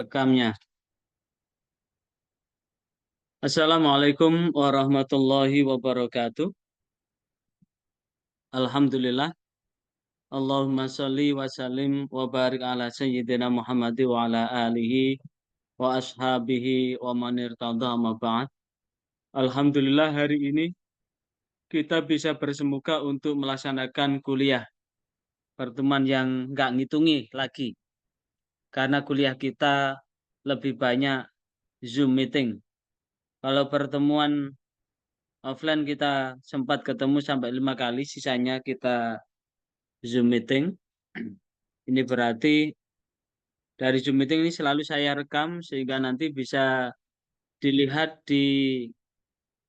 Rekamnya. Assalamualaikum warahmatullahi wabarakatuh. Alhamdulillah. Allahumma sholli wa sallim wa barik ala sayyidina Muhammad wa ala alihi wa ashabihi wa man irtada amma ba'd. Alhamdulillah hari ini kita bisa bersemuka untuk melaksanakan kuliah. Pertemuan yang nggak ngitungi lagi. Karena kuliah kita lebih banyak Zoom meeting. Kalau pertemuan offline kita sempat ketemu sampai 5 kali, sisanya kita Zoom meeting. Ini berarti dari Zoom meeting ini selalu saya rekam sehingga nanti bisa dilihat di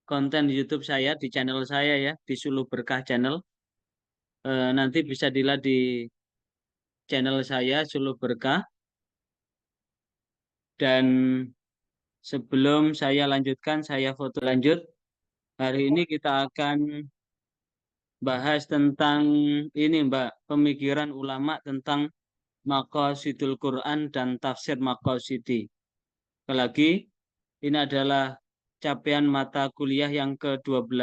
konten YouTube saya, di channel saya ya, di Suluh Berkah Channel. Nanti bisa dilihat di channel saya Suluh Berkah. Dan sebelum saya lanjutkan, saya foto lanjut. Hari ini kita akan bahas tentang ini Mbak, pemikiran ulama tentang Maqasidul Quran dan tafsir Maqasidi. Sekali lagi, ini adalah capaian mata kuliah yang ke-12,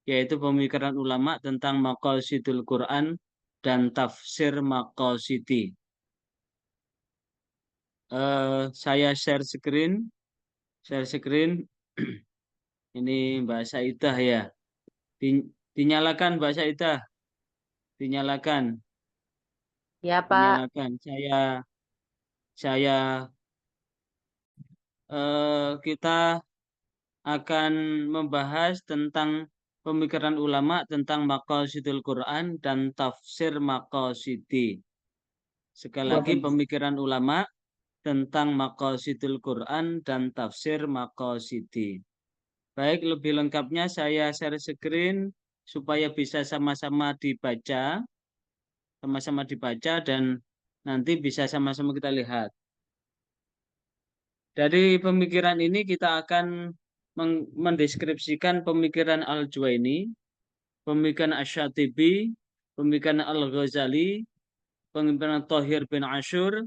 yaitu pemikiran ulama tentang Maqasidul Quran dan tafsir Maqasidi. Saya share screen. Ini Mbak Saidah ya. Dinyalakan Mbak Saidah, dinyalakan, Ya, Pak. dinyalakan. Saya kita akan membahas tentang pemikiran ulama tentang Maqasidul Quran dan tafsir Maqasidi. Sekali lagi pemikiran ulama tentang Maqasidul Quran dan tafsir Maqasidi. Baik, lebih lengkapnya saya share screen supaya bisa sama-sama dibaca dan nanti bisa sama-sama kita lihat. Dari pemikiran ini kita akan mendeskripsikan pemikiran Al-Juwaini, pemikiran Asy-Syatibi, pemikiran Al-Ghazali, pemikiran Thahir bin Ashur,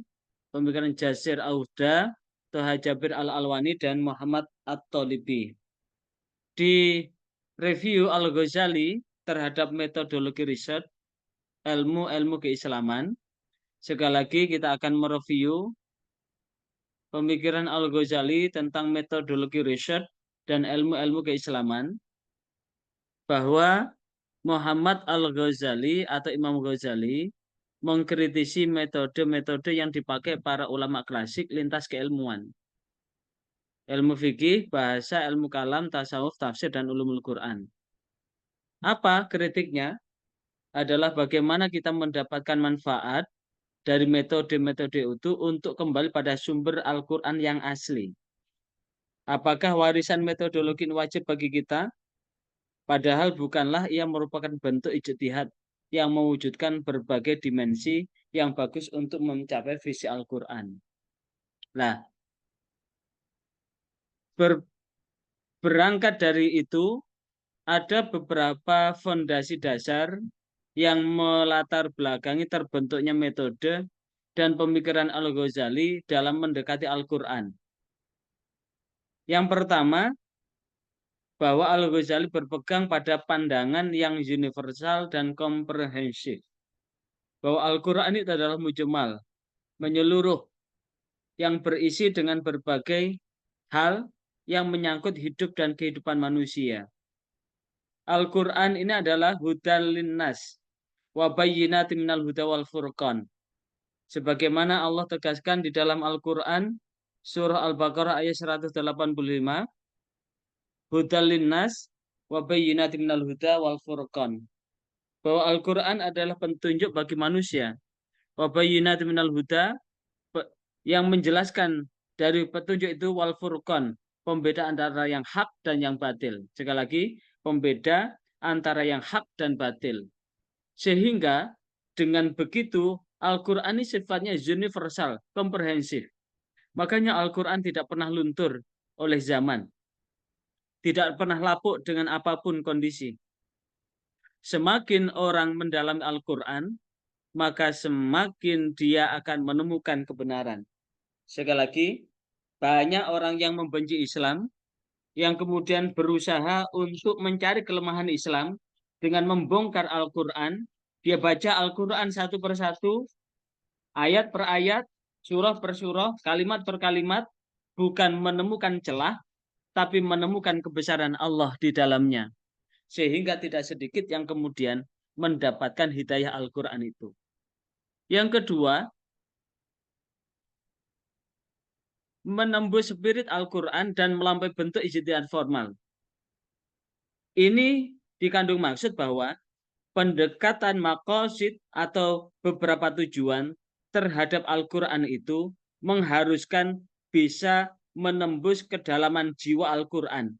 pemikiran Jasir Auda, Toha Jabir Al-Alwani, dan Muhammad At-Talibi. Di review Al-Ghazali terhadap metodologi riset ilmu keislaman, sekali lagi kita akan mereview pemikiran Al-Ghazali tentang metodologi riset dan ilmu keislaman, bahwa Muhammad Al-Ghazali atau Imam Ghazali mengkritisi metode-metode yang dipakai para ulama klasik lintas keilmuan. Ilmu fikih, bahasa, ilmu kalam, tasawuf, tafsir, dan ulumul Quran. Apa kritiknya? Adalah bagaimana kita mendapatkan manfaat dari metode-metode itu untuk kembali pada sumber Al-Quran yang asli. Apakah warisan metodologi wajib bagi kita? Padahal bukanlah ia merupakan bentuk ijtihad yang mewujudkan berbagai dimensi yang bagus untuk mencapai visi Al-Quran. Nah, berangkat dari itu, ada beberapa fondasi dasar yang melatar belakangi terbentuknya metode dan pemikiran Al-Ghazali dalam mendekati Al-Quran. Yang pertama, bahwa Al-Ghazali berpegang pada pandangan yang universal dan komprehensif. Bahwa Al-Quran itu adalah mujmal, menyeluruh, yang berisi dengan berbagai hal yang menyangkut hidup dan kehidupan manusia. Al-Quran ini adalah hudal linnas, wa bayyinatin minal huda wal furqan. Sebagaimana Allah tegaskan di dalam Al-Quran, surah Al-Baqarah ayat 185, hudal linnas, wa bayyinatin minal huda wal furqan. Bahwa Al-Quran adalah petunjuk bagi manusia. Wa bayyinatin minal huda, yang menjelaskan dari petunjuk itu wal furqan, pembeda antara yang hak dan yang batil. Sekali lagi, pembeda antara yang hak dan batil. Sehingga dengan begitu Al-Quran ini sifatnya universal, komprehensif. Makanya Al-Quran tidak pernah luntur oleh zaman. Tidak pernah lapuk dengan apapun kondisi. Semakin orang mendalami Al-Quran, maka semakin dia akan menemukan kebenaran. Sekali lagi, banyak orang yang membenci Islam, yang kemudian berusaha untuk mencari kelemahan Islam dengan membongkar Al-Quran. Dia baca Al-Quran satu persatu, ayat per ayat, surah per surah, kalimat per kalimat, bukan menemukan celah, tapi menemukan kebesaran Allah di dalamnya. Sehingga tidak sedikit yang kemudian mendapatkan hidayah Al-Quran itu. Yang kedua, menembus spirit Al-Quran dan melampaui bentuk ijtihad formal. Ini dikandung maksud bahwa pendekatan maqasid atau beberapa tujuan terhadap Al-Quran itu mengharuskan bisa menembus kedalaman jiwa Al-Quran.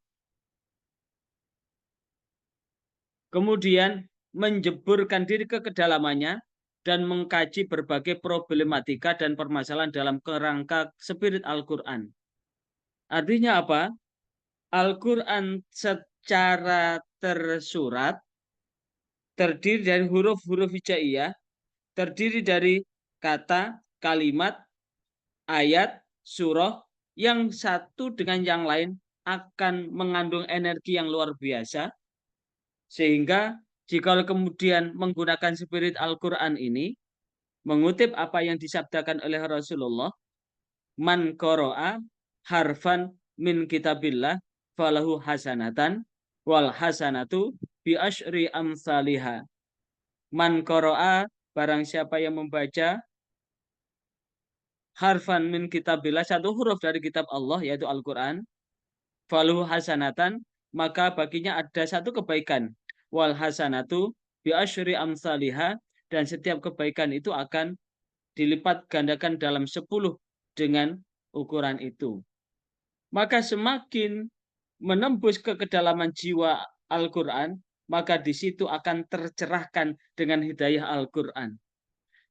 Kemudian menjeburkan diri ke kedalamannya dan mengkaji berbagai problematika dan permasalahan dalam kerangka spirit Al-Quran. Artinya apa? Al-Quran secara tersurat terdiri dari huruf-huruf hijaiyah, terdiri dari kata, kalimat, ayat, surah yang satu dengan yang lain akan mengandung energi yang luar biasa, sehingga jika kemudian menggunakan spirit Al-Quran ini, mengutip apa yang disabdakan oleh Rasulullah, man qara'a harfan min kitabillah falahu hasanatan wal hasanatu bi asyri amsalihha. Man qara'a, barang siapa yang membaca harfan min kitabillah, satu huruf dari kitab Allah yaitu Al-Quran, falahu hasanatan, maka baginya ada satu kebaikan, wal hasanatu bi asyri amsalihha, dan setiap kebaikan itu akan dilipat gandakan dalam 10 dengan ukuran itu. Maka semakin menembus ke kedalaman jiwa Al-Quran, maka di situ akan tercerahkan dengan hidayah Al-Quran.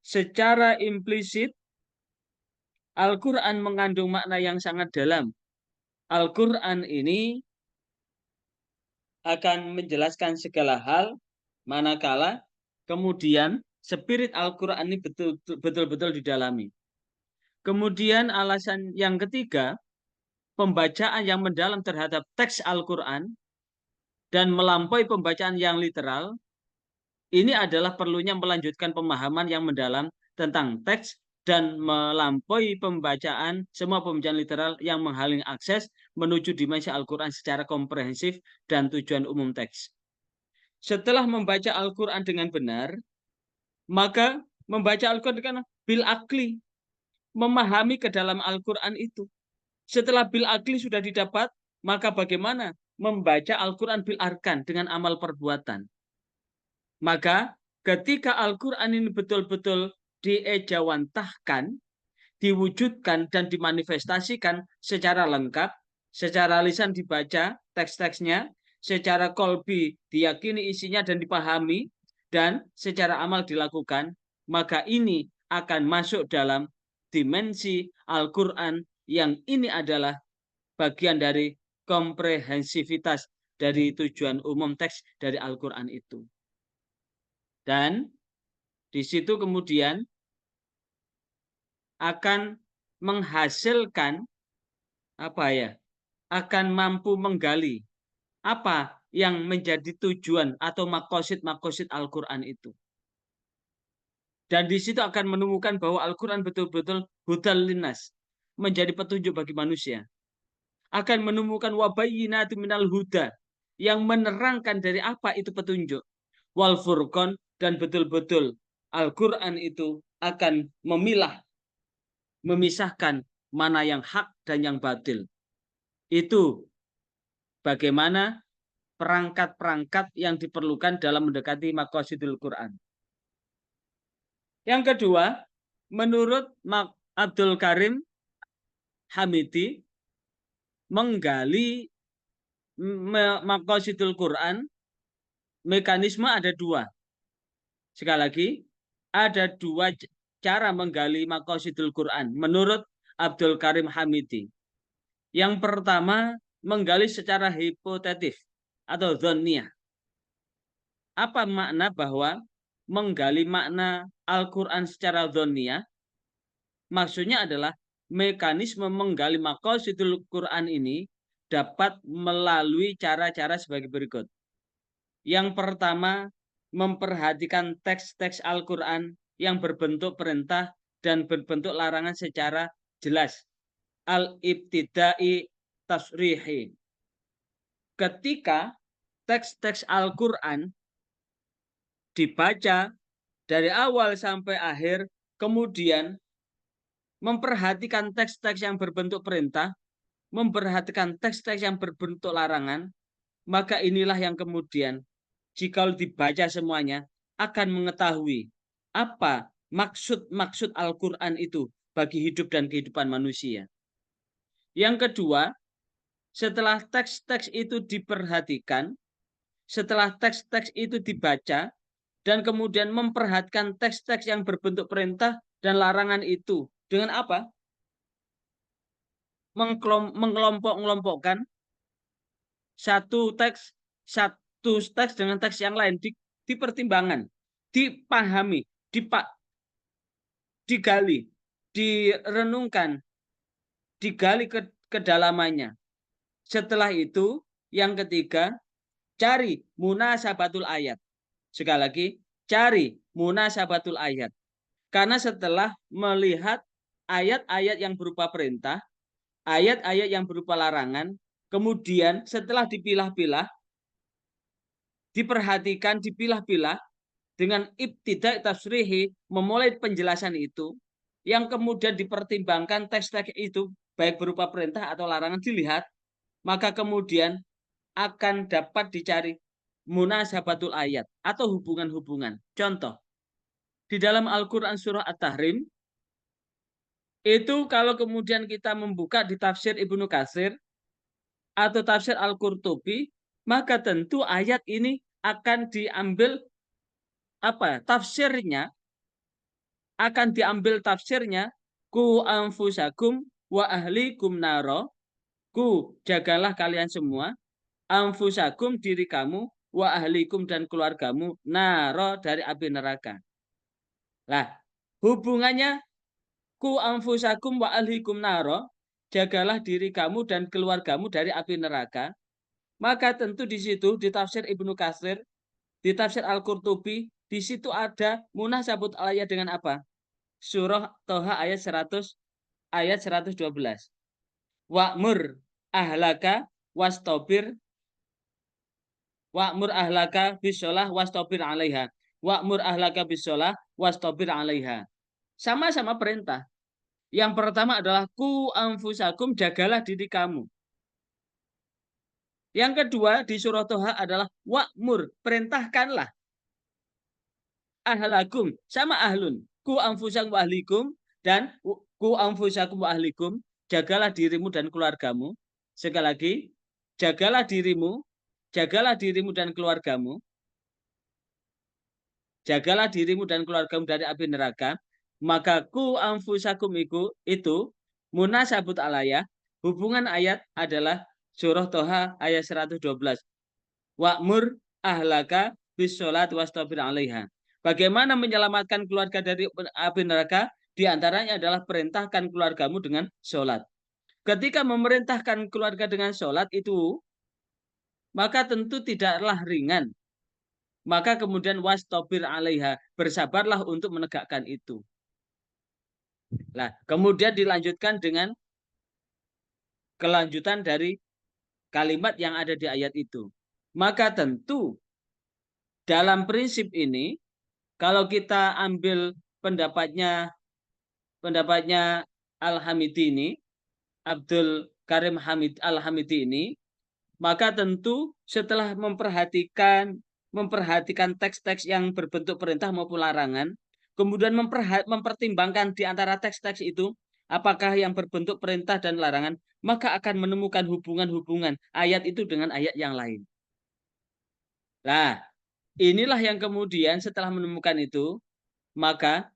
Secara implisit, Al-Quran mengandung makna yang sangat dalam. Al-Quran ini akan menjelaskan segala hal, manakala kemudian spirit Al-Quran ini betul-betul didalami. Kemudian alasan yang ketiga, pembacaan yang mendalam terhadap teks Al-Quran dan melampaui pembacaan yang literal, ini adalah perlunya melanjutkan pemahaman yang mendalam tentang teks dan melampaui semua pembacaan literal yang menghalangi akses menuju dimensi Al-Quran secara komprehensif dan tujuan umum teks. Setelah membaca Al-Quran dengan benar, maka membaca Al-Quran dengan bil akli, memahami ke dalam Al-Quran itu. Setelah bil akli sudah didapat, maka bagaimana membaca Al-Quran bil arkan dengan amal perbuatan. Maka ketika Al-Quran ini betul-betul diejawantahkan, diwujudkan dan dimanifestasikan secara lengkap, secara lisan dibaca teks-teksnya, secara kolbi diyakini isinya dan dipahami, dan secara amal dilakukan, maka ini akan masuk dalam dimensi Al-Quran yang ini adalah bagian dari komprehensivitas dari tujuan umum teks dari Al-Quran itu. Dan di situ kemudian akan menghasilkan akan mampu menggali apa yang menjadi tujuan atau makosid Al-Quran itu. Dan di situ akan menemukan bahwa Al-Quran betul-betul hudal linnas, menjadi petunjuk bagi manusia. Akan menemukan wabayyinatu minal huda, yang menerangkan dari apa itu petunjuk. Wal furqan, dan betul-betul Al-Quran itu akan memisahkan mana yang hak dan yang batil. Itu bagaimana perangkat-perangkat yang diperlukan dalam mendekati maqasidul Quran. Yang kedua, menurut Abdul Karim Hamidi, menggali maqasidul Quran, mekanisme ada dua. Sekali lagi, ada dua cara menggali maqasidul Quran menurut Abdul Karim Hamidi. Yang pertama, menggali secara hipotetif atau dzanniyah. Apa makna bahwa menggali makna Al-Quran secara dzanniyah? Maksudnya adalah mekanisme menggali maqasidul Quran ini dapat melalui cara-cara sebagai berikut. Yang pertama, memperhatikan teks-teks Al-Quran yang berbentuk perintah dan berbentuk larangan secara jelas. Al-ibtidai tasrihi. Ketika teks-teks Al-Quran dibaca dari awal sampai akhir, kemudian memperhatikan teks-teks yang berbentuk perintah, memperhatikan teks-teks yang berbentuk larangan, maka inilah yang kemudian jika dibaca semuanya akan mengetahui apa maksud-maksud Al-Quran itu bagi hidup dan kehidupan manusia. Yang kedua, setelah teks-teks itu diperhatikan, setelah teks-teks itu dibaca, dan kemudian memperhatikan teks-teks yang berbentuk perintah dan larangan itu dengan apa? Mengelompok-ngelompokkan satu teks dengan teks yang lain, dipertimbangkan, dipahami, digali, direnungkan, digali kedalamannya. Setelah itu, yang ketiga, cari munasabatul ayat. Sekali lagi, cari munasabatul ayat. Karena setelah melihat ayat-ayat yang berupa perintah, ayat-ayat yang berupa larangan, kemudian setelah dipilah-pilah, diperhatikan, dipilah-pilah, dengan ibtidak tasrihi, memulai penjelasan itu, yang kemudian dipertimbangkan teks-teks itu, baik berupa perintah atau larangan dilihat, maka kemudian akan dapat dicari munasabatul ayat atau hubungan-hubungan. Contoh, di dalam Al-Quran surah At-Tahrim, itu kalau kemudian kita membuka di tafsir Ibnu Katsir atau tafsir Al-Qurtubi, maka tentu ayat ini akan diambil tafsirnya, akan diambil tafsirnya, ku anfusakum wa ahlikum naro, ku jagalah kalian semua, anfusakum diri kamu, wa ahlikum dan keluargamu, naro dari api neraka. Nah, hubungannya ku anfusakum wa ahlikum naro, jagalah diri kamu dan keluargamu dari api neraka. Maka tentu di situ di tafsir Ibnu Katsir, di tafsir Al-Qurtubi, di situ ada munasabut ayat dengan apa? Surah Toha ayat 112. Wa'mur ahlaka wastabir, wa'mur ahlaka bisolah wastabir 'alaiha. Wa'mur ahlaka bisolah wastabir 'alaiha. Sama-sama perintah. Yang pertama adalah ku anfusakum, jagalah diri kamu. Yang kedua di surah Toha adalah wa'mur, perintahkanlah. Ahlakum, sama ahlun. Ku anfusakum wa ahlikum, dan ku anfusakum wa ahlikum, jagalah dirimu dan keluargamu. Sekali lagi, jagalah dirimu dan keluargamu. Jagalah dirimu dan keluargamu dari api neraka. Maka ku anfusakum itu munasabut alayah, hubungan ayat adalah surah Toha ayat 112. Wa'mur ahlaka bisolat wastabir 'alaiha. Bagaimana menyelamatkan keluarga dari api neraka? Di antaranya adalah perintahkan keluargamu dengan sholat. Ketika memerintahkan keluarga dengan sholat itu, maka tentu tidaklah ringan. Maka kemudian wastabir 'alaiha, bersabarlah untuk menegakkan itu. Nah, kemudian dilanjutkan dengan kelanjutan dari kalimat yang ada di ayat itu. Maka tentu dalam prinsip ini, kalau kita ambil pendapatnya Al-Hamidi ini, Abdul Karim Al-Hamidi ini, maka tentu setelah memperhatikan teks-teks yang berbentuk perintah maupun larangan, kemudian mempertimbangkan di antara teks-teks itu apakah yang berbentuk perintah dan larangan, maka akan menemukan hubungan-hubungan ayat itu dengan ayat yang lain. Nah, inilah yang kemudian setelah menemukan itu, maka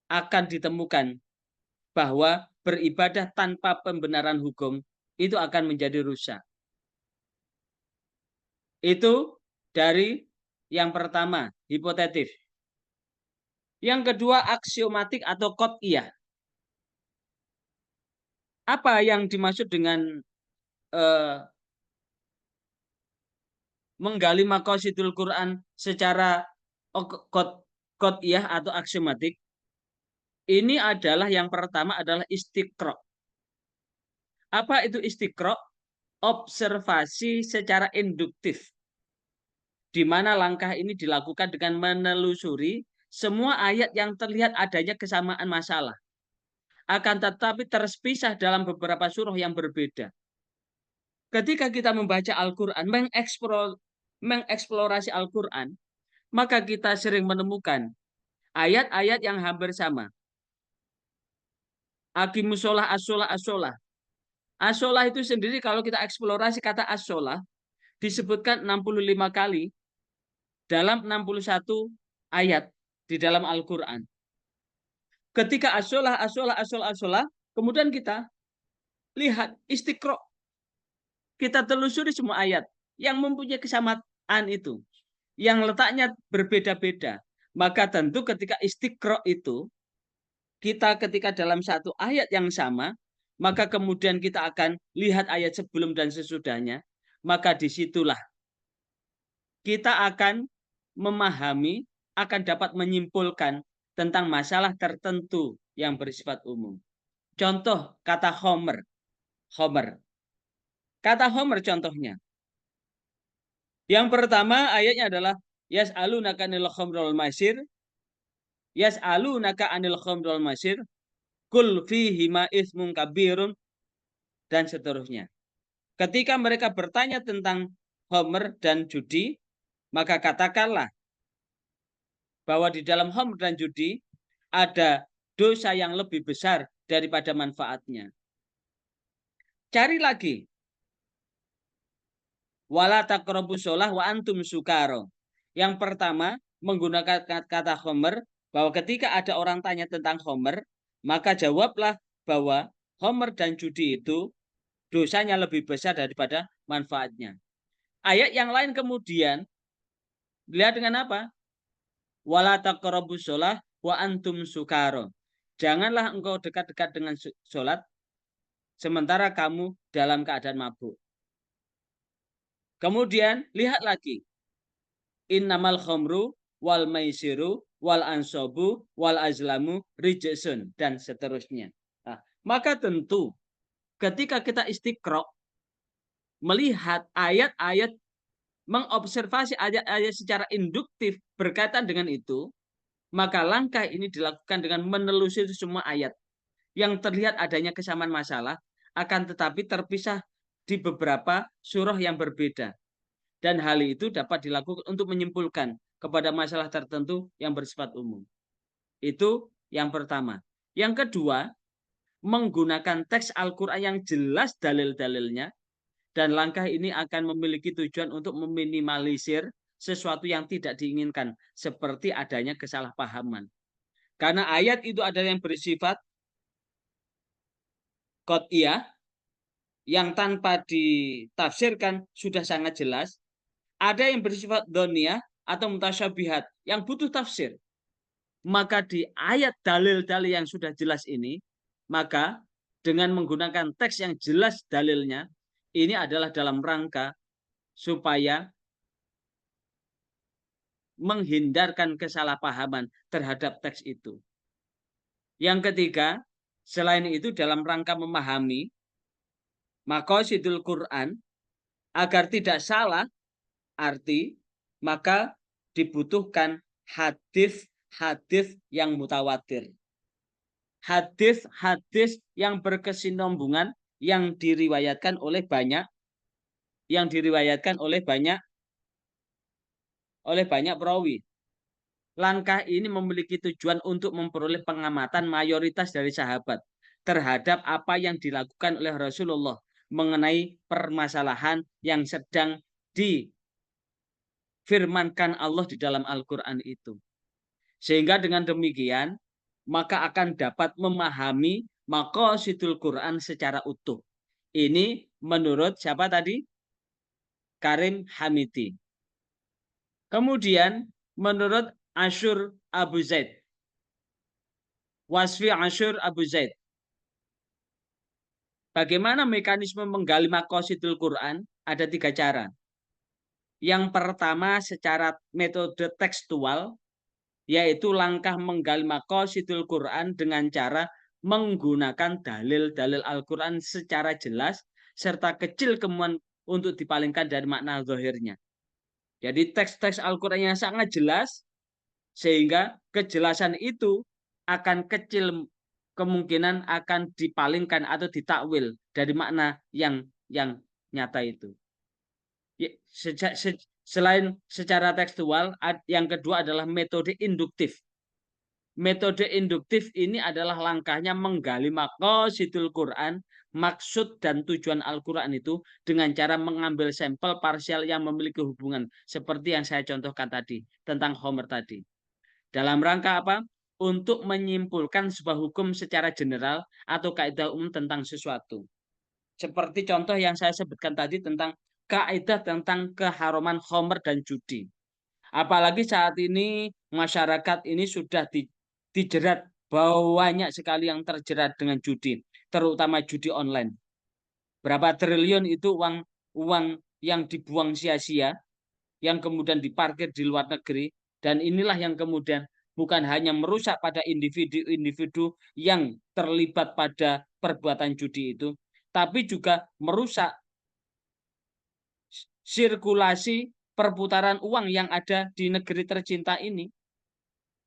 akan ditemukan bahwa beribadah tanpa pembenaran hukum itu akan menjadi rusak. Itu dari yang pertama, hipotetif. Yang kedua, aksiomatik atau qot'iyah. Apa yang dimaksud dengan menggali maqasidul Quran secara qot'iyah atau aksiomatik? Ini adalah yang pertama adalah istiqra'. Apa itu istiqra'? Observasi secara induktif, di mana langkah ini dilakukan dengan menelusuri semua ayat yang terlihat adanya kesamaan masalah, akan tetapi terpisah dalam beberapa surah yang berbeda. Ketika kita membaca Al-Quran, mengeksplorasi Al-Quran, maka kita sering menemukan ayat-ayat yang hampir sama. Aqimusholah, as-sholah, as-sholah. As-sholah itu sendiri kalau kita eksplorasi kata as-sholah, disebutkan 65 kali dalam 61 ayat di dalam Al-Quran. Ketika as-sholah, as-sholah, as-sholah, as-sholah, kemudian kita lihat istiqra'. Kita telusuri semua ayat yang mempunyai kesamaan itu, yang letaknya berbeda-beda. Maka tentu ketika istiqra' itu, kita ketika dalam satu ayat yang sama, maka kemudian kita akan lihat ayat sebelum dan sesudahnya, maka disitulah kita akan memahami, akan dapat menyimpulkan tentang masalah tertentu yang bersifat umum. Contoh kata Homer. Kata Homer contohnya. Yang pertama ayatnya adalah yas'alunaka 'anil khamri wal maisir. Yas'alunaka 'anil khamri wal maisir. Kul fihima ismun kabirun, dan seterusnya. Ketika mereka bertanya tentang Homer dan judi, maka katakanlah bahwa di dalam Homer dan judi ada dosa yang lebih besar daripada manfaatnya. Cari lagi. Wala taqrabus shalah wa antum sukaro. Yang pertama menggunakan kata Homer, bahwa ketika ada orang tanya tentang Homer, maka jawablah bahwa Homer dan judi itu dosanya lebih besar daripada manfaatnya. Ayat yang lain kemudian lihat dengan apa? Wala taqrabus shalah wa antum sukaro. Janganlah engkau dekat-dekat dengan sholat sementara kamu dalam keadaan mabuk. Kemudian lihat lagi. Innamal khamru wal maisiru wal ansobu wal azlamu rijsun, dan seterusnya. Nah, maka tentu ketika kita istiqra' melihat ayat-ayat, mengobservasi ayat-ayat secara induktif berkaitan dengan itu, maka langkah ini dilakukan dengan menelusuri semua ayat yang terlihat adanya kesamaan masalah, akan tetapi terpisah di beberapa surah yang berbeda. Dan hal itu dapat dilakukan untuk menyimpulkan kepada masalah tertentu yang bersifat umum. Itu yang pertama. Yang kedua, menggunakan teks Al-Quran yang jelas dalil-dalilnya, dan langkah ini akan memiliki tujuan untuk meminimalisir sesuatu yang tidak diinginkan, seperti adanya kesalahpahaman. Karena ayat itu ada yang bersifat qot'iyah, yang tanpa ditafsirkan sudah sangat jelas. Ada yang bersifat dhoniyah atau mutasyabihat yang butuh tafsir. Maka di ayat dalil-dalil yang sudah jelas ini, maka dengan menggunakan teks yang jelas dalilnya, ini adalah dalam rangka supaya menghindarkan kesalahpahaman terhadap teks itu. Yang ketiga, selain itu dalam rangka memahami maqasidul Quran agar tidak salah arti, maka dibutuhkan hadis-hadis yang mutawatir. Hadis-hadis yang berkesinambungan yang diriwayatkan oleh banyak perawi. Langkah ini memiliki tujuan untuk memperoleh pengamatan mayoritas dari sahabat terhadap apa yang dilakukan oleh Rasulullah mengenai permasalahan yang sedang difirmankan Allah di dalam Al-Quran itu. Sehingga dengan demikian, maka akan dapat memahami maqasidul Quran secara utuh. Ini menurut siapa tadi? Karim Hamidi. Kemudian menurut Ashur Abu Zaid. Wasfi Ashur Abu Zaid. bagaimana mekanisme menggali maqasidul Quran? Ada 3 cara. Yang pertama secara metode tekstual, yaitu langkah menggali maqasidul Quran dengan cara menggunakan dalil-dalil Al-Quran secara jelas, serta kecil kemungkinan untuk dipalingkan dari makna zahirnya. Jadi teks-teks Al-Quran yang sangat jelas, sehingga kejelasan itu akan kecil kemungkinan akan dipalingkan atau ditakwil dari makna yang nyata itu. Selain secara tekstual, yang kedua adalah metode induktif. Metode induktif ini adalah langkahnya menggali maqasidul Quran, maksud dan tujuan Al-Quran itu dengan cara mengambil sampel parsial yang memiliki hubungan seperti yang saya contohkan tadi tentang Homer tadi. Dalam rangka apa? Untuk menyimpulkan sebuah hukum secara general atau kaidah umum tentang sesuatu. Seperti contoh yang saya sebutkan tadi tentang kaidah tentang keharuman Homer dan judi. Apalagi saat ini masyarakat ini sudah dijerat, banyak sekali yang terjerat dengan judi, terutama judi online. Berapa triliun itu uang yang dibuang sia-sia, yang kemudian diparkir di luar negeri, dan inilah yang kemudian bukan hanya merusak pada individu-individu yang terlibat pada perbuatan judi itu, tapi juga merusak sirkulasi perputaran uang yang ada di negeri tercinta ini,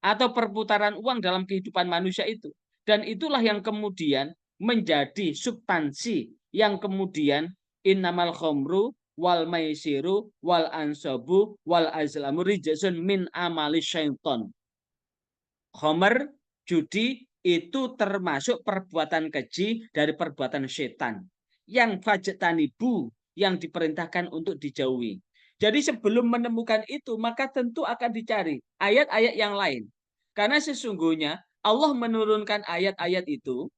atau perputaran uang dalam kehidupan manusia itu. Dan itulah yang kemudian menjadi substansi yang kemudian innamal khomru wal maisiru wal ansabu wal azlamu rijsun min amali syaiton. Khomer, judi itu termasuk perbuatan keji dari perbuatan setan. Yang fajtanibu, yang diperintahkan untuk dijauhi. Jadi sebelum menemukan itu, maka tentu akan dicari ayat-ayat yang lain. Karena sesungguhnya Allah menurunkan ayat-ayat itu,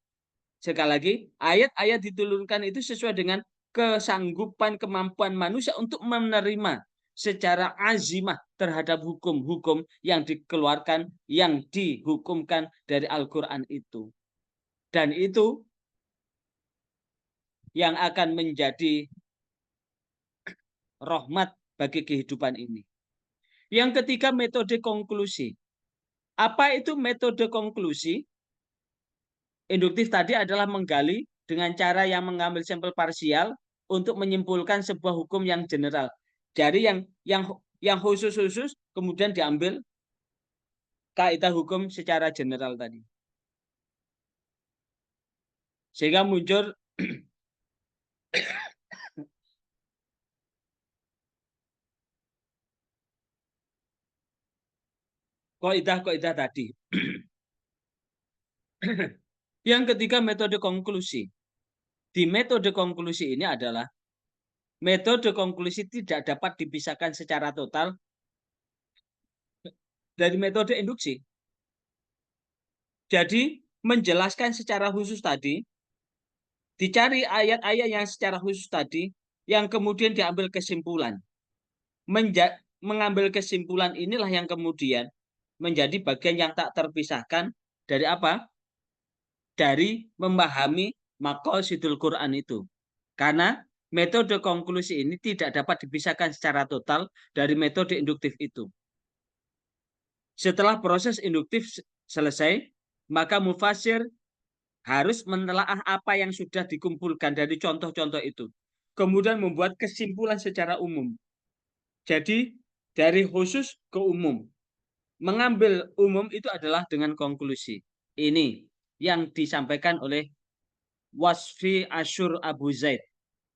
sekali lagi, ayat-ayat diturunkan itu sesuai dengan kesanggupan kemampuan manusia untuk menerima secara azimah terhadap hukum-hukum yang dikeluarkan, yang dihukumkan dari Al-Quran itu. Dan itu yang akan menjadi rahmat bagi kehidupan ini. Yang ketiga, metode konklusi. Apa itu metode konklusi? Induktif tadi adalah menggali dengan cara yang mengambil sampel parsial untuk menyimpulkan sebuah hukum yang general. Jadi yang khusus-khusus kemudian diambil kaidah hukum secara general tadi. Sehingga muncul kaidah-kaidah tadi. Yang ketiga, metode konklusi. Di metode konklusi ini adalah metode konklusi tidak dapat dipisahkan secara total dari metode induksi. Jadi, menjelaskan secara khusus tadi, dicari ayat-ayat yang secara khusus tadi, yang kemudian diambil kesimpulan. Mengambil kesimpulan inilah yang kemudian menjadi bagian yang tak terpisahkan dari apa? Dari memahami maqasidul Quran itu. Karena metode konklusi ini tidak dapat dipisahkan secara total dari metode induktif itu. Setelah proses induktif selesai, maka mufasir harus menelaah apa yang sudah dikumpulkan dari contoh-contoh itu. Kemudian membuat kesimpulan secara umum. Jadi dari khusus ke umum. Mengambil umum itu adalah dengan konklusi. Ini yang disampaikan oleh Wasfi Asyur Abu Zaid,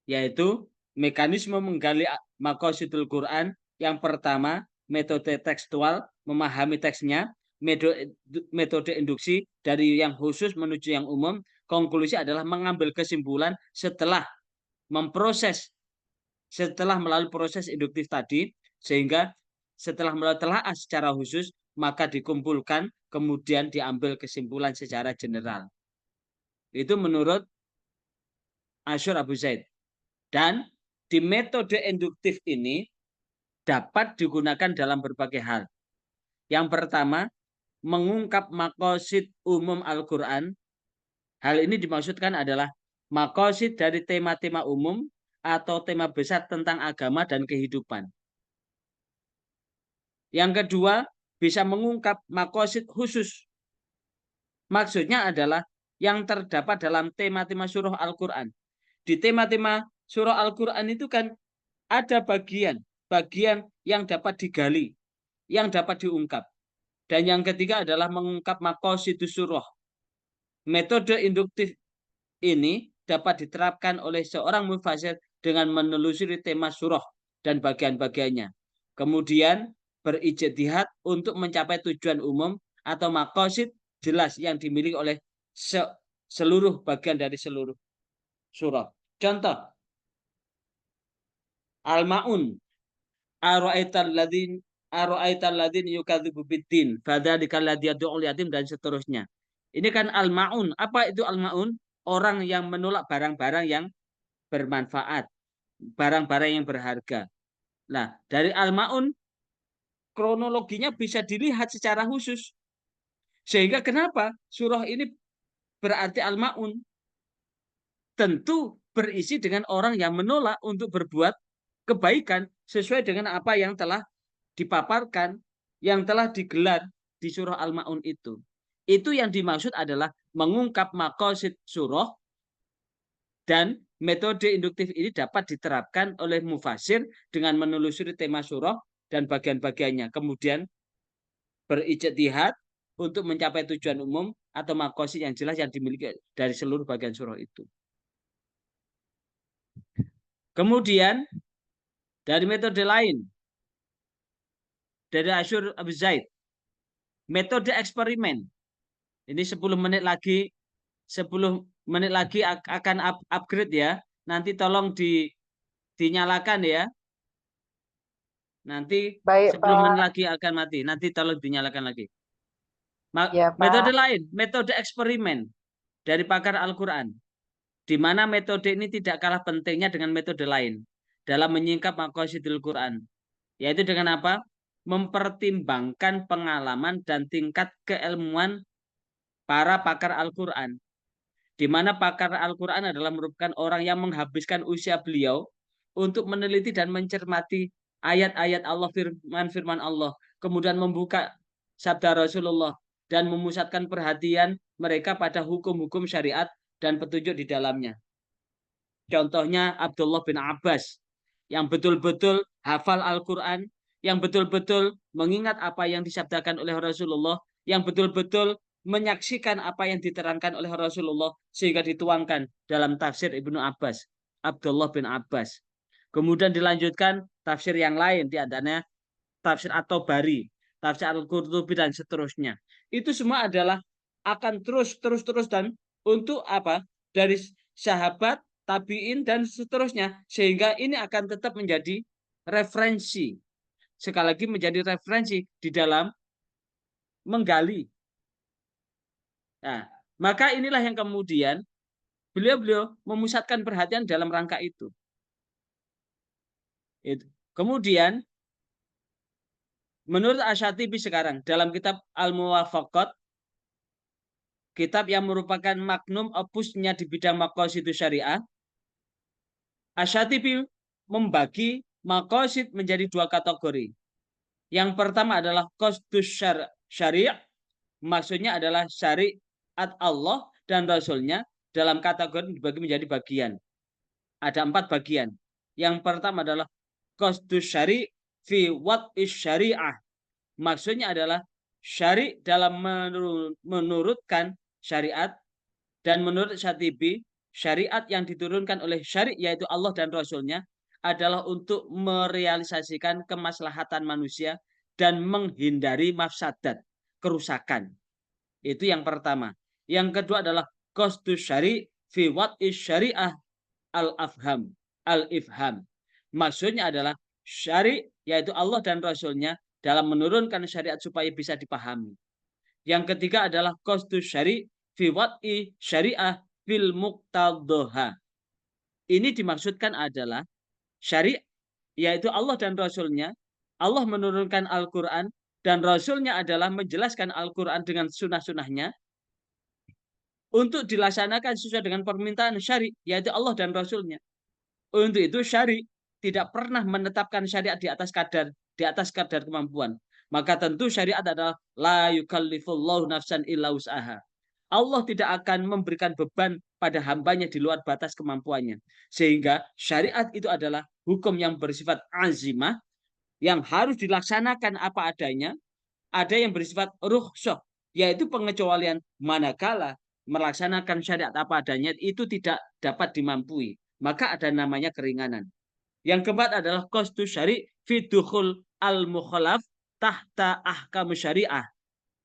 yaitu mekanisme menggali maqasidul Quran. Yang pertama, metode tekstual, memahami teksnya, metode induksi dari yang khusus menuju yang umum. Konklusi adalah mengambil kesimpulan setelah memproses, setelah melalui proses induktif tadi, sehingga setelah melalui telaah secara khusus, maka dikumpulkan, kemudian diambil kesimpulan secara general. Itu menurut Asyur Abu Zaid. Dan di metode induktif ini dapat digunakan dalam berbagai hal. Yang pertama, mengungkap maqasid umum Al-Quran. Hal ini dimaksudkan adalah Maqasid dari tema-tema umum atau tema besar tentang agama dan kehidupan. Yang kedua, bisa mengungkap maqasid khusus. Maksudnya adalah yang terdapat dalam tema-tema surah Al-Quran. Di tema-tema surah Al-Quran itu kan ada bagian yang dapat digali, yang dapat diungkap. Dan yang ketiga adalah mengungkap maqasidus surah. Metode induktif ini dapat diterapkan oleh seorang mufasir dengan menelusuri tema surah dan bagian-bagiannya. Kemudian berijtihad untuk mencapai tujuan umum atau maqasid jelas yang dimiliki oleh seluruh bagian dari seluruh surah. Contoh, Al-Ma'un, ara'aital ladzin yukadzibu biddin, fadzalika alladzi yad'ul yatim, dan seterusnya. Ini kan Al-Ma'un. Apa itu Al-Ma'un? Orang yang menolak barang-barang yang bermanfaat, barang-barang yang berharga. Nah, dari Al-Ma'un kronologinya bisa dilihat secara khusus. Sehingga kenapa surah ini berarti Al-Ma'un? Tentu berisi dengan orang yang menolak untuk berbuat kebaikan sesuai dengan apa yang telah dipaparkan, yang telah digelar di surah Al-Ma'un itu. Itu yang dimaksud adalah mengungkap maqasid surah, dan metode induktif ini dapat diterapkan oleh mufasir dengan menelusuri tema surah dan bagian-bagiannya. Kemudian berijtihad untuk mencapai tujuan umum atau maqasid yang jelas yang dimiliki dari seluruh bagian surah itu. Kemudian dari metode lain, dari Asyur Abu Zaid, metode eksperimen. Ini 10 menit lagi akan upgrade ya. Nanti tolong dinyalakan ya. Nanti Baik, 10 menit Pak. lagi akan mati. Nanti tolong dinyalakan lagi. Ya, Metode Pak. lain, metode eksperimen dari pakar Al-Quran. Di mana metode ini tidak kalah pentingnya dengan metode lain dalam menyingkap maqasidul Quran. Yaitu dengan apa? Mempertimbangkan pengalaman dan tingkat keilmuan para pakar Al-Quran. Di mana pakar Al-Quran adalah merupakan orang yang menghabiskan usia beliau untuk meneliti dan mencermati ayat-ayat Allah, firman-firman Allah, kemudian membuka sabda Rasulullah dan memusatkan perhatian mereka pada hukum-hukum syariat dan petunjuk di dalamnya. Contohnya Abdullah bin Abbas yang betul-betul hafal Al-Quran, yang betul-betul mengingat apa yang disabdakan oleh Rasulullah, yang betul-betul menyaksikan apa yang diterangkan oleh Rasulullah sehingga dituangkan dalam tafsir Ibnu Abbas, Abdullah bin Abbas. Kemudian dilanjutkan tafsir yang lain, di antaranya tafsir At-Tabari, tafsir Al-Qurtubi, dan seterusnya. Itu semua adalah akan terus dan untuk apa? Dari sahabat, tabiin, dan seterusnya, sehingga ini akan tetap menjadi referensi. Sekali lagi menjadi referensi di dalam menggali. Nah, maka inilah yang kemudian beliau memusatkan perhatian dalam rangka itu. Kemudian menurut Asyatibi sekarang dalam kitab Al-Muwafaqat, kitab yang merupakan magnum opusnya di bidang maqasidus syariah, Asyatibi membagi maqasid menjadi dua kategori. Yang pertama adalah qasdus syari', maksudnya adalah syariat Allah dan Rasulnya. Dalam kategori dibagi menjadi bagian. Ada 4 bagian. Yang pertama adalah qasdus syari' fi wad'is syari'ah. Maksudnya adalah syari' dalam menurutkan syariat, dan menurut Syatibi, syariat yang diturunkan oleh syari' yaitu Allah dan Rasulnya adalah untuk merealisasikan kemaslahatan manusia dan menghindari mafsadat, kerusakan. Itu yang pertama. Yang kedua adalah qasdus syari' fi wad'is syari'ah al-afham, al-ifham. Maksudnya adalah syari' yaitu Allah dan Rasulnya dalam menurunkan syariat supaya bisa dipahami. Yang ketiga adalah qasdus syari' fi wad'i syari'ah fil muqtadhaha. Ini dimaksudkan adalah syari' yaitu Allah dan Rasulnya. Allah menurunkan Al-Quran dan Rasulnya adalah menjelaskan Al-Quran dengan sunnah-sunnahnya. untuk dilaksanakan sesuai dengan permintaan syari, yaitu Allah dan Rasulnya. Untuk itu syari tidak pernah menetapkan syariat di atas kadar kemampuan. Maka tentu syariat adalah la yukallifullahu nafsan illa wus'aha. Allah tidak akan memberikan beban pada hambanya di luar batas kemampuannya. Sehingga syariat itu adalah hukum yang bersifat azimah, yang harus dilaksanakan apa adanya. Ada yang bersifat rukhsah, yaitu pengecualian manakala melaksanakan syariat apa adanya itu tidak dapat dimampui. Maka ada namanya keringanan. Yang keempat adalah qasdu syari' fi dukhul al-mukhalaf tahta ahkam syariah.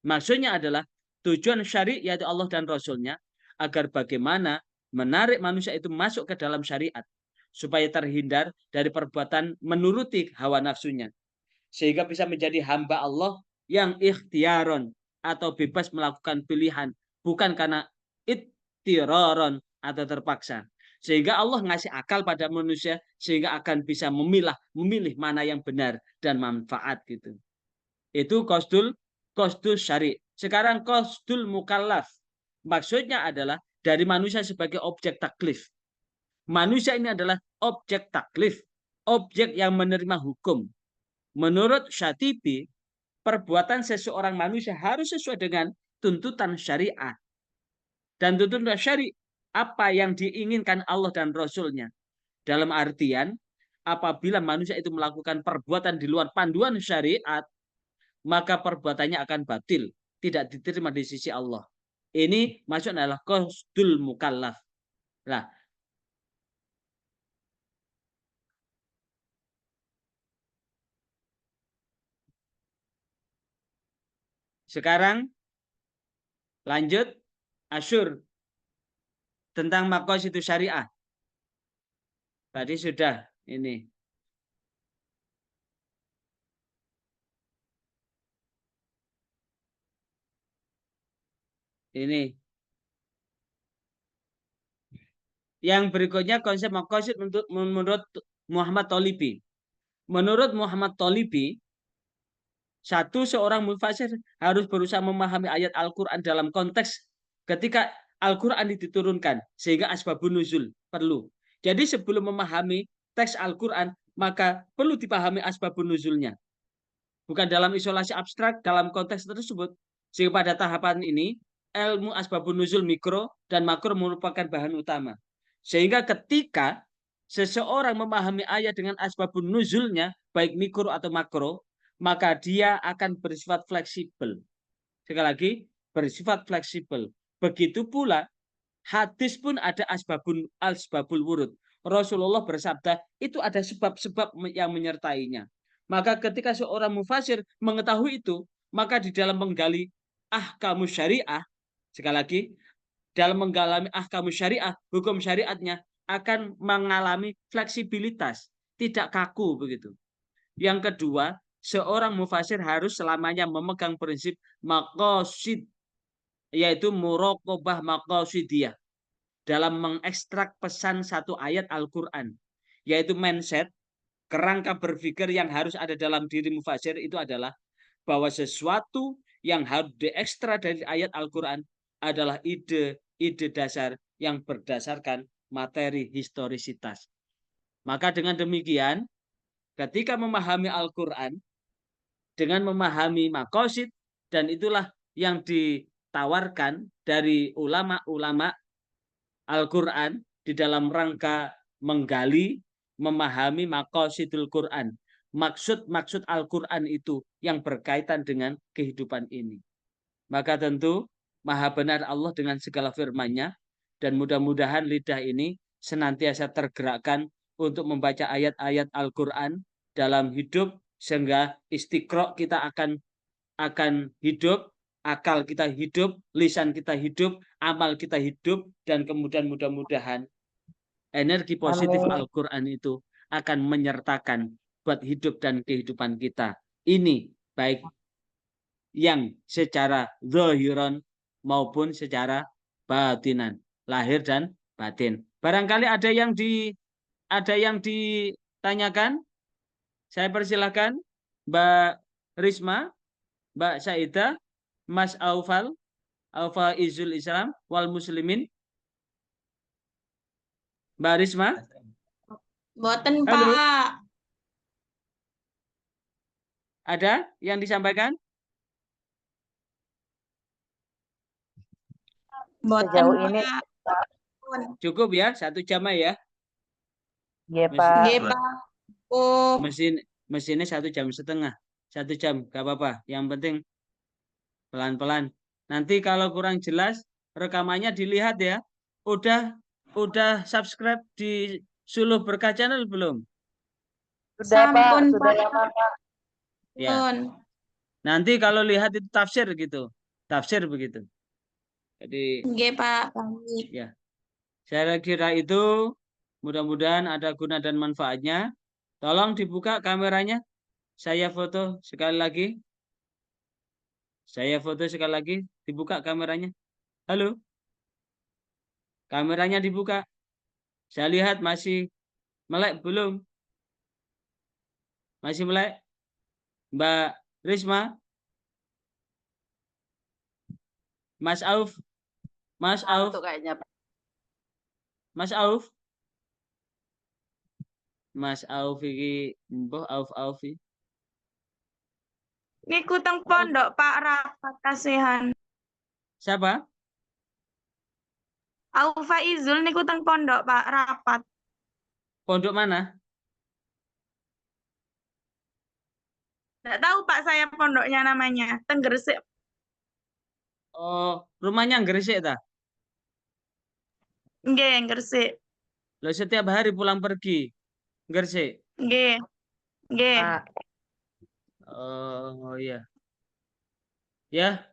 Maksudnya adalah tujuan syari' yaitu Allah dan Rasulnya agar bagaimana menarik manusia itu masuk ke dalam syariat supaya terhindar dari perbuatan menuruti hawa nafsunya sehingga bisa menjadi hamba Allah yang ikhtiaron atau bebas melakukan pilihan bukan karena ittiraron atau terpaksa. Sehingga Allah ngasih akal pada manusia sehingga akan bisa memilih mana yang benar dan manfaat gitu. Itu qasdul syari'. Sekarang qasdul mukallaf. Maksudnya adalah dari manusia sebagai objek taklif. Manusia ini adalah objek taklif, objek yang menerima hukum. Menurut Syatibi, perbuatan seseorang manusia harus sesuai dengan tuntutan syariah. Dan tuntutan syariah apa yang diinginkan Allah dan Rasulnya. Dalam artian, apabila manusia itu melakukan perbuatan di luar panduan syariat, maka perbuatannya akan batil, tidak diterima di sisi Allah. Ini maksudnya adalah qasdul mukallaf. Nah, sekarang lanjut asyur tentang maqasid syariah. Tadi sudah ini. Ini. Yang berikutnya konsep maqasid menurut Muhammad Thalibi. Menurut Muhammad Thalibi, seorang mufasir harus berusaha memahami ayat Al-Quran dalam konteks ketika Al-Quran diturunkan sehingga asbabun nuzul perlu. Jadi sebelum memahami teks Al-Quran maka perlu dipahami asbabun nuzulnya. Bukan dalam isolasi abstrak dalam konteks tersebut. Sehingga pada tahapan ini ilmu asbabun nuzul mikro dan makro merupakan bahan utama. Sehingga ketika seseorang memahami ayat dengan asbabun nuzulnya baik mikro atau makro, maka dia akan bersifat fleksibel. Sekali lagi, bersifat fleksibel. Begitu pula hadis pun ada asbabul wurud. Rasulullah bersabda, itu ada sebab-sebab yang menyertainya. Maka ketika seorang mufasir mengetahui itu, maka di dalam menggali ahkamus syariah, sekali lagi, dalam menggalami ahkamus syariah, hukum syariatnya akan mengalami fleksibilitas, tidak kaku begitu. Yang kedua, seorang mufasir harus selamanya memegang prinsip maqasid, yaitu muraqabah maqasidiyah dalam mengekstrak pesan satu ayat Al-Quran, yaitu mindset, kerangka berpikir yang harus ada dalam diri mufasir itu adalah bahwa sesuatu yang harus diekstrak dari ayat Al-Quran adalah ide dasar yang berdasarkan materi historisitas. Maka dengan demikian, ketika memahami Al-Quran, dengan memahami maqasid, dan itulah yang ditawarkan dari ulama-ulama Al-Quran di dalam rangka menggali, memahami maqasidul Quran. Maksud-maksud Al-Quran itu yang berkaitan dengan kehidupan ini. Maka tentu maha benar Allah dengan segala firman-Nya dan mudah-mudahan lidah ini senantiasa tergerakkan untuk membaca ayat-ayat Al-Quran dalam hidup sehingga istiqra kita akan hidup, akal kita hidup, lisan kita hidup, amal kita hidup, dan kemudian mudah-mudahan energi positif Al-Quran itu akan menyertakan buat hidup dan kehidupan kita. Ini baik yang secara zahiran maupun secara batinan, lahir dan batin. Barangkali ada yang ditanyakan? Saya persilahkan Mbak Risma, Mbak Saidah, Mas Aufal, Faizul Islam wal muslimin? Mbak Risma? Boten, Halo, Pak. ada yang disampaikan? Boten, Sejauh ini, Pak. Pak. Cukup ya, 1 jam ya. Iya, Mesin, Pak. Nggih, Pak. Oh, mesinnya 1,5 jam. 1 jam, gak apa-apa. Yang penting pelan-pelan. Nanti kalau kurang jelas, rekamannya dilihat ya. Udah subscribe di Suluh Berkah Channel belum? Sudah, Pak. sampun, Sudah Pak. lama, Pak. Ya. Pun. Nanti kalau lihat itu tafsir gitu. Tafsir begitu. Jadi Nggih, Pak. Baik. ya, saya kira itu mudah-mudahan ada guna dan manfaatnya. Tolong dibuka kameranya. Saya foto sekali lagi. Dibuka kameranya. Halo. Kameranya dibuka. Saya lihat masih melek belum? Masih melek? Mbak Risma? Mas Auf? Mas Auf? Ngantuk kayaknya, Pak. Mas Auf? Mas Auf iki mbah Auf iki. Niku teng pondok, Pak, rapat kasihan. Siapa? Faizul niku teng pondok, Pak, rapat. Pondok mana? Nggak tahu, Pak, saya pondoknya namanya. Teng Gresik. Oh, rumahnya Gresik ta? Nggih, Gresik. Loh, setiap hari pulang pergi Gresik. Nggih. Nggih. Pak. Oh iya. Ya,